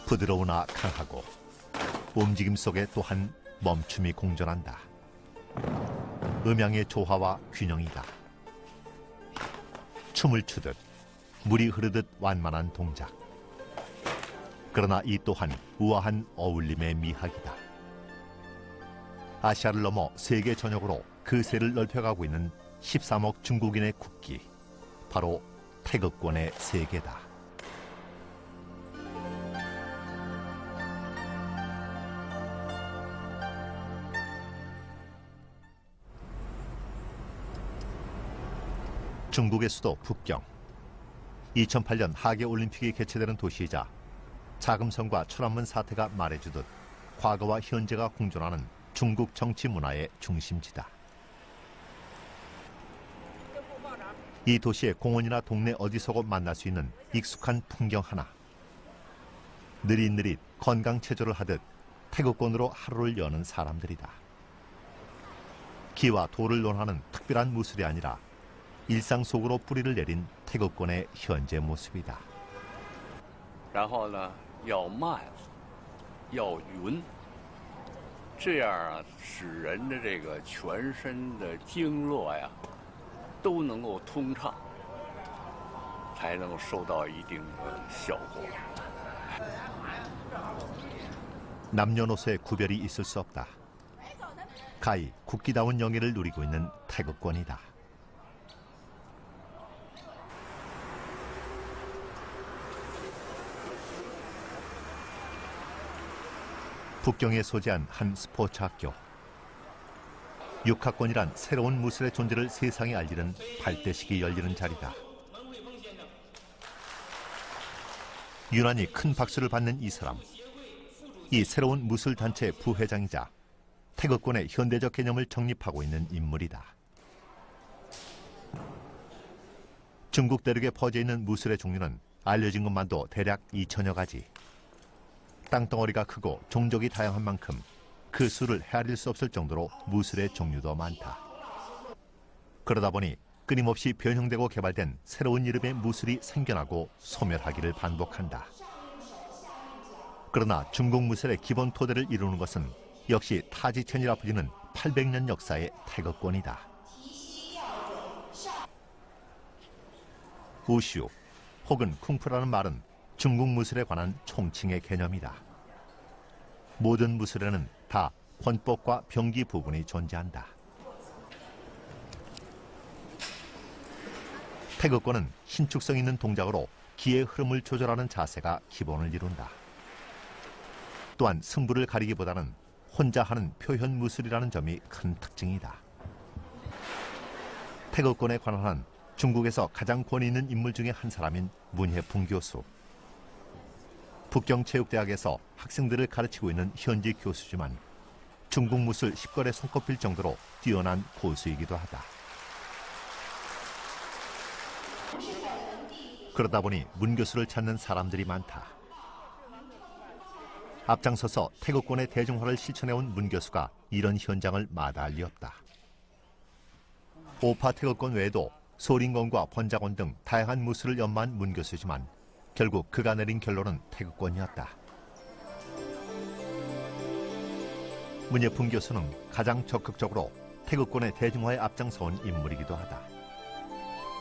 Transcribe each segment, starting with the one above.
부드러우나 강하고 움직임 속에 또한 멈춤이 공존한다. 음향의 조화와 균형이다. 춤을 추듯 물이 흐르듯 완만한 동작. 그러나 이 또한 우아한 어울림의 미학이다. 아시아를 넘어 세계 전역으로 그 세를 넓혀가고 있는 13억 중국인의 국기, 바로 태극권의 세계다. 중국의 수도 북경. 2008년 하계올림픽이 개최되는 도시이자 자금성과 천안문 사태가 말해주듯 과거와 현재가 공존하는 중국 정치 문화의 중심지다. 이 도시의 공원이나 동네 어디서고 만날 수 있는 익숙한 풍경 하나. 느릿느릿 건강 체조를 하듯 태극권으로 하루를 여는 사람들이다. 기와 도를 논하는 특별한 무술이 아니라 일상 속으로 뿌리를 내린 태극권의 현재 모습이다. 然后呢，要慢，要匀，这样啊，使人的这个全身的经络呀，都能够通畅，才能够收到一定的效果。 남녀노소의 구별이 있을 수 없다. 가히 국기다운 영예를 누리고 있는 태극권이다. 북경에 소재한 한 스포츠 학교. 6학번이란 새로운 무술의 존재를 세상에 알리는 발대식이 열리는 자리다. 유난히 큰 박수를 받는 이 사람. 이 새로운 무술 단체의 부회장이자 태극권의 현대적 개념을 정립하고 있는 인물이다. 중국 대륙에 퍼져 있는 무술의 종류는 알려진 것만도 대략 2천여 가지. 땅덩어리가 크고 종족이 다양한 만큼 그 수를 헤아릴 수 없을 정도로 무술의 종류도 많다. 그러다 보니 끊임없이 변형되고 개발된 새로운 이름의 무술이 생겨나고 소멸하기를 반복한다. 그러나 중국 무술의 기본 토대를 이루는 것은 역시 타지천이라 불리는 800년 역사의 태극권이다. 우슈 혹은 쿵푸라는 말은 중국 무술에 관한 총칭의 개념이다. 모든 무술에는 다 권법과 병기 부분이 존재한다. 태극권은 신축성 있는 동작으로 기의 흐름을 조절하는 자세가 기본을 이룬다. 또한 승부를 가리기보다는 혼자 하는 표현 무술이라는 점이 큰 특징이다. 태극권에 관한 한 중국에서 가장 권위 있는 인물 중에 한 사람인 문혜풍 교수. 북경체육대학에서 학생들을 가르치고 있는 현직 교수지만 중국 무술 10걸에 손꼽힐 정도로 뛰어난 고수이기도 하다. 그러다 보니 문 교수를 찾는 사람들이 많다. 앞장서서 태극권의 대중화를 실천해온 문 교수가 이런 현장을 마다할 리 없다. 오파 태극권 외에도 소린권과 번자권 등 다양한 무술을 연마한 문 교수지만 결국 그가 내린 결론은 태극권이었다. 문예풍 교수는 가장 적극적으로 태극권의 대중화에 앞장서온 인물이기도 하다.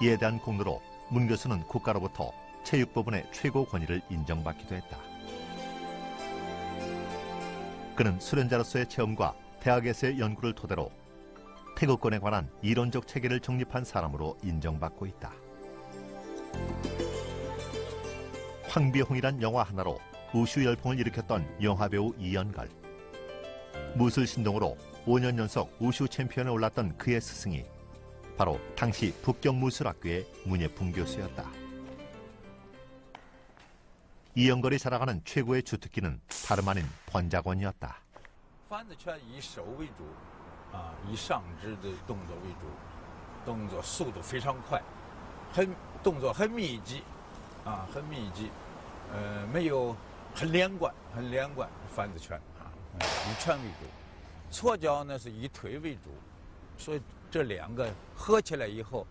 이에 대한 공로로 문 교수는 국가로부터 체육부분의 최고 권위를 인정받기도 했다. 그는 수련자로서의 체험과 대학에서의 연구를 토대로 태극권에 관한 이론적 체계를 정립한 사람으로 인정받고 있다. 황비홍이란 영화 하나로 우슈 열풍을 일으켰던 영화배우 이연걸. 무술 신동으로 5년 연속 우슈 챔피언에 올랐던 그의 스승이 바로 당시 북경무술학교의 문예풍 교수였다. 이연걸이 자랑하는 최고의 주특기는 다름 아닌 번자권이었다. 翻子拳以手为主，以上肢的动作为主，动作速度非常快，动作很密集，很密集，没有很连贯，翻子拳以拳为主，错脚呢是以腿为主，所以这两个合起来以后，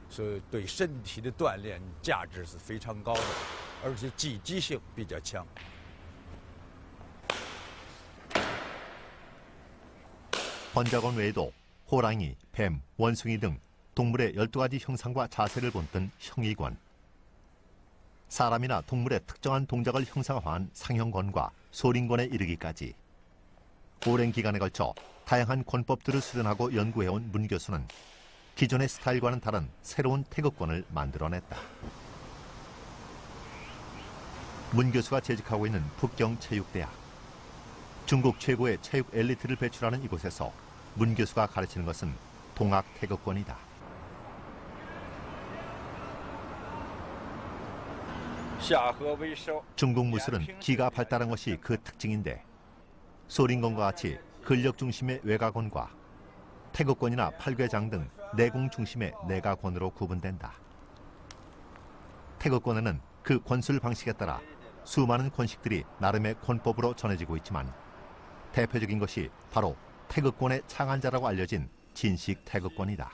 是对身体的锻炼价值是非常高的，而且积极性比较强。 번자건 외에도 호랑이, 뱀, 원숭이 등 동물의 12가지 형상과 자세를 본뜬 형의권, 사람이나 동물의 특정한 동작을 형상화한 상형권과 소린권에 이르기까지 오랜 기간에 걸쳐 다양한 권법들을 수련하고 연구해온 문 교수는 기존의 스타일과는 다른 새로운 태극권을 만들어냈다. 문 교수가 재직하고 있는 북경체육대학. 중국 최고의 체육 엘리트를 배출하는 이곳에서 문 교수가 가르치는 것은 동학 태극권이다. 중국 무술은 기가 발달한 것이 그 특징인데 소린권과 같이 근력 중심의 외가권과 태극권이나 팔괘장 등 내공 중심의 내가권으로 구분된다. 태극권에는 그 권술 방식에 따라 수많은 권식들이 나름의 권법으로 전해지고 있지만 대표적인 것이 바로 태극권의 창안자라고 알려진 진식 태극권이다.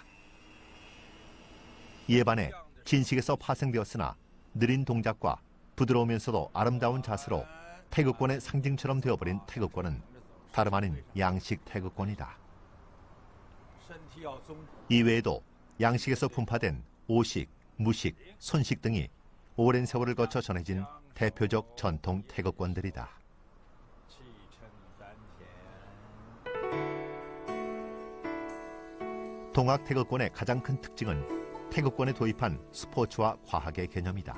이에 반해 진식에서 파생되었으나 느린 동작과 부드러우면서도 아름다운 자세로 태극권의 상징처럼 되어버린 태극권은 다름 아닌 양식 태극권이다. 이외에도 양식에서 분파된 오식, 무식, 손식 등이 오랜 세월을 거쳐 전해진 대표적 전통 태극권들이다. 동학 태극권의 가장 큰 특징은 태극권에 도입한 스포츠와 과학의 개념이다.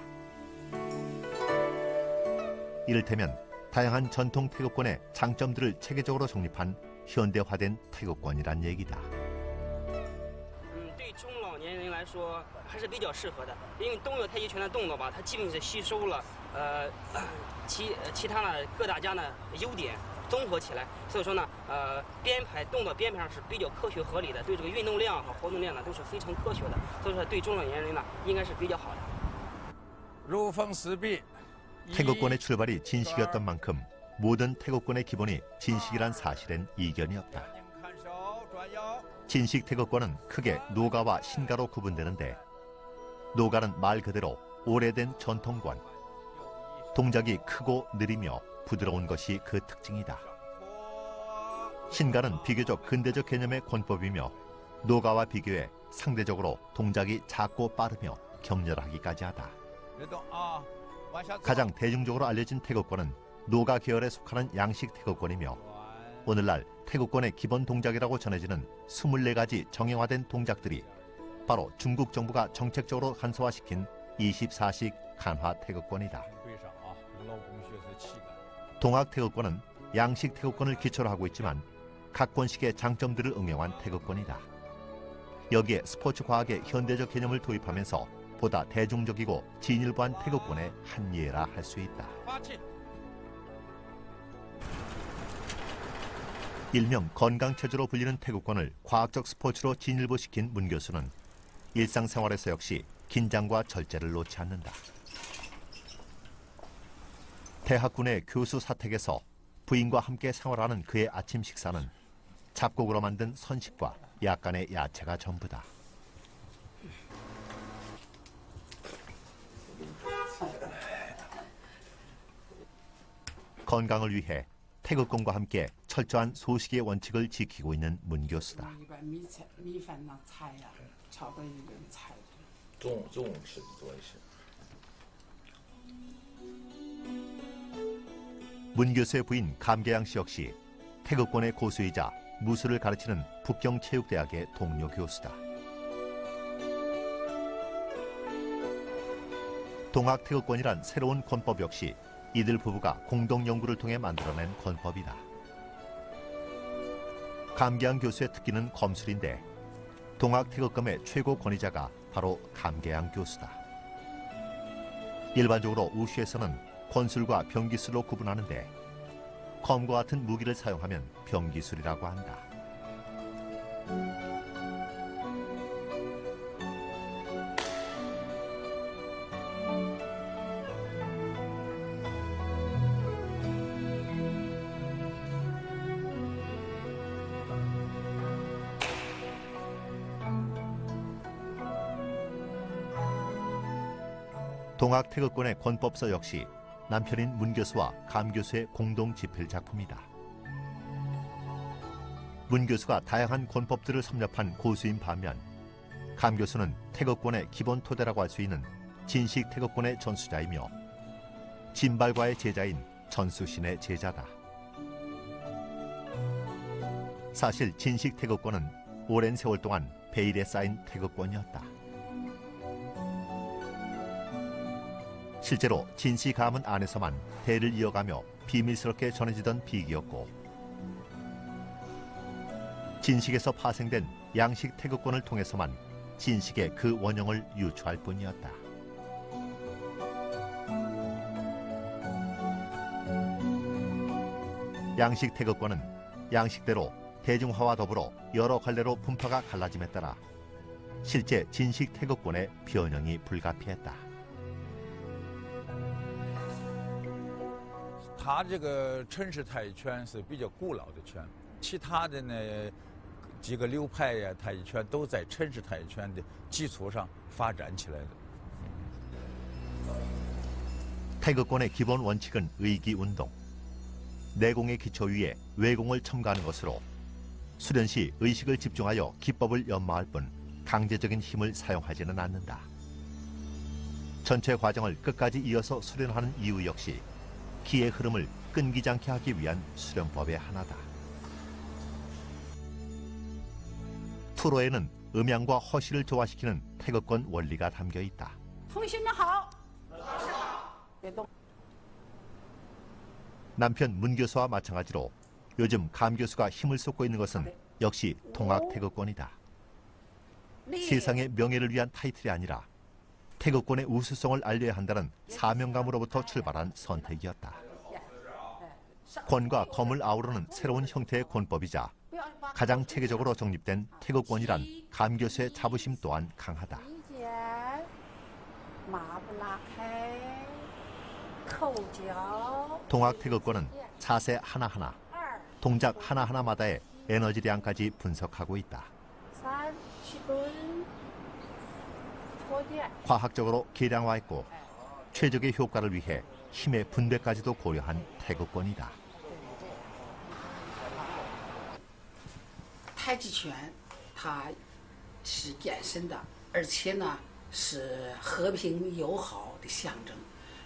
이를테면 다양한 전통 태극권의 장점들을 체계적으로 정립한 현대화된 태극권이란 얘기다. 对中老年人来说还是比较适合的，因为动作太极拳的动作吧，它基本是吸收了其他的各大家的优点，综合起来，所以说呢，动作编排上是比较科学合理的，对这个运动量和活动量呢都是非常科学的，所以说对中老年人呢应该是比较好的。 如封石壁。 태극권의 출발이 진식이었던 만큼 모든 태극권의 기본이 진식이란 사실엔 이견이 없다. 진식 태극권은 크게 노가와 신가로 구분되는데 노가는 말 그대로 오래된 전통권, 동작이 크고 느리며 부드러운 것이 그 특징이다. 신가는 비교적 근대적 개념의 권법이며 노가와 비교해 상대적으로 동작이 작고 빠르며 격렬하기까지 하다. 가장 대중적으로 알려진 태극권은 노가 계열에 속하는 양식 태극권이며 오늘날 태극권의 기본 동작이라고 전해지는 24가지 정형화된 동작들이 바로 중국 정부가 정책적으로 간소화시킨 24식 간화 태극권이다. 동학 태극권은 양식 태극권을 기초로 하고 있지만 각 권식의 장점들을 응용한 태극권이다. 여기에 스포츠 과학의 현대적 개념을 도입하면서 보다 대중적이고 진일보한 태극권의 한 예라 할 수 있다. 일명 건강체조로 불리는 태극권을 과학적 스포츠로 진일보시킨 문 교수는 일상생활에서 역시 긴장과 절제를 놓지 않는다. 대학군의 교수 사택에서 부인과 함께 생활하는 그의 아침 식사는 잡곡으로 만든 선식과 약간의 야채가 전부다. 건강을 위해 태극권과 함께 철저한 소식의 원칙을 지키고 있는 문 교수다. 문 교수의 부인 감계양 씨 역시 태극권의 고수이자 무술을 가르치는 북경체육대학의 동료 교수다. 동학 태극권이란 새로운 권법 역시 이들 부부가 공동 연구를 통해 만들어낸 권법이다. 감계양 교수의 특기는 검술인데 동학 태극권의 최고 권위자가 바로 감계양 교수다. 일반적으로 우슈에서는 권술과 병기술로 구분하는데 검과 같은 무기를 사용하면 병기술이라고 한다. 동학 태극권의 권법서 역시 남편인 문 교수와 감 교수의 공동 집필 작품이다. 문 교수가 다양한 권법들을 섭렵한 고수인 반면 감 교수는 태극권의 기본 토대라고 할 수 있는 진식 태극권의 전수자이며 진발과의 제자인 전수신의 제자다. 사실 진식 태극권은 오랜 세월 동안 베일에 쌓인 태극권이었다. 실제로 진시 가문 안에서만 대를 이어가며 비밀스럽게 전해지던 비기였고 진식에서 파생된 양식 태극권을 통해서만 진식의 그 원형을 유추할 뿐이었다. 양식 태극권은 양식대로 대중화와 더불어 여러 관례로 분파가 갈라짐에 따라 실제 진식 태극권의 변형이 불가피했다. 它这个陈氏太极拳是比较古老的拳，其他的呢几个流派呀，太极拳都在陈氏太极拳的基础上发展起来的。 태극권의 기본 원칙은 의기운동. 내공의 기초 위에 외공을 첨가하는 것으로 수련시 의식을 집중하여 기법을 연마할 뿐 강제적인 힘을 사용하지는 않는다. 전체 과정을 끝까지 이어서 수련하는 이유 역시 기의 흐름을 끊기지 않게 하기 위한 수련법의 하나다. 투로에는 음양과 허시를 조화시키는 태극권 원리가 담겨 있다. 同学们好，别动。 남편 문 교수와 마찬가지로 요즘 감 교수가 힘을 쏟고 있는 것은 역시 통학 태극권이다. 세상의 명예를 위한 타이틀이 아니라 태극권의 우수성을 알려야 한다는 사명감으로부터 출발한 선택이었다. 권과 검을 아우르는 새로운 형태의 권법이자 가장 체계적으로 정립된 태극권이란 감 교수의 자부심 또한 강하다. 동학 태극권은 자세 하나하나, 동작 하나하나마다의 에너지량까지 분석하고 있다. 과학적으로 계량화했고 최적의 효과를 위해 힘의 분배까지도 고려한 태극권이다. 太极拳它是健身的，而且呢是和平友好的象征。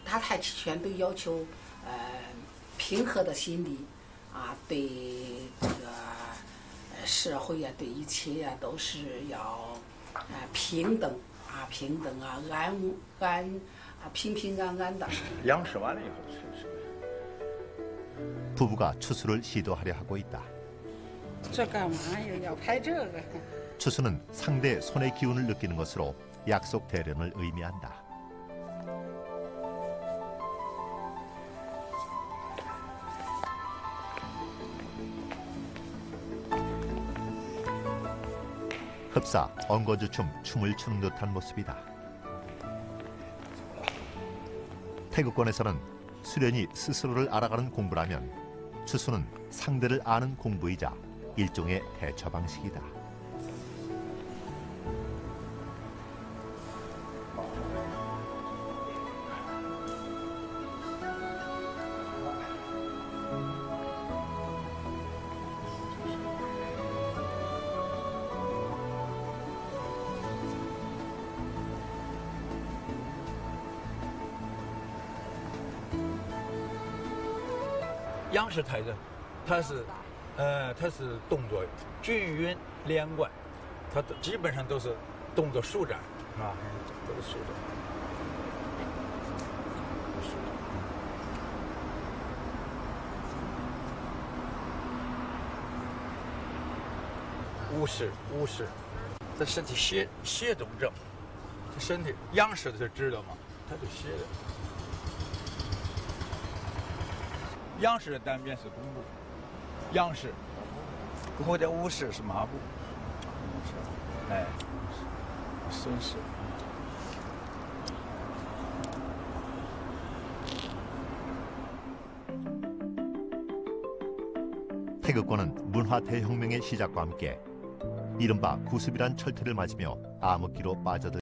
它太极拳都要求平和的心理啊，对这个社会呀，对一切呀都是要平等啊，平等啊，平平安安的。 养生完了以后是。 부부가 추수를 시도하려 하고 있다. 这干嘛呀？要拍这个？ 추수는 상대의 손의 기운을 느끼는 것으로 약속 대련을 의미한다. 흡사, 엉거주춤, 춤을 추는 듯한 모습이다. 태극권에서는 수련이 스스로를 알아가는 공부라면 추수는 상대를 아는 공부이자 일종의 대처 방식이다.央视台的，它是动作均匀连贯，它基本上都是动作舒展，啊，都是舒展。无视，这身体斜中正，这身体央视的就知道嘛，它就斜的。 央视的单边是弓步，央视，或者乌式是马步，哎，孙式。 태극권은 문화 대혁명의 시작과 함께 이른바 구습이란 철퇴를 맞으며 암흑기로 빠져들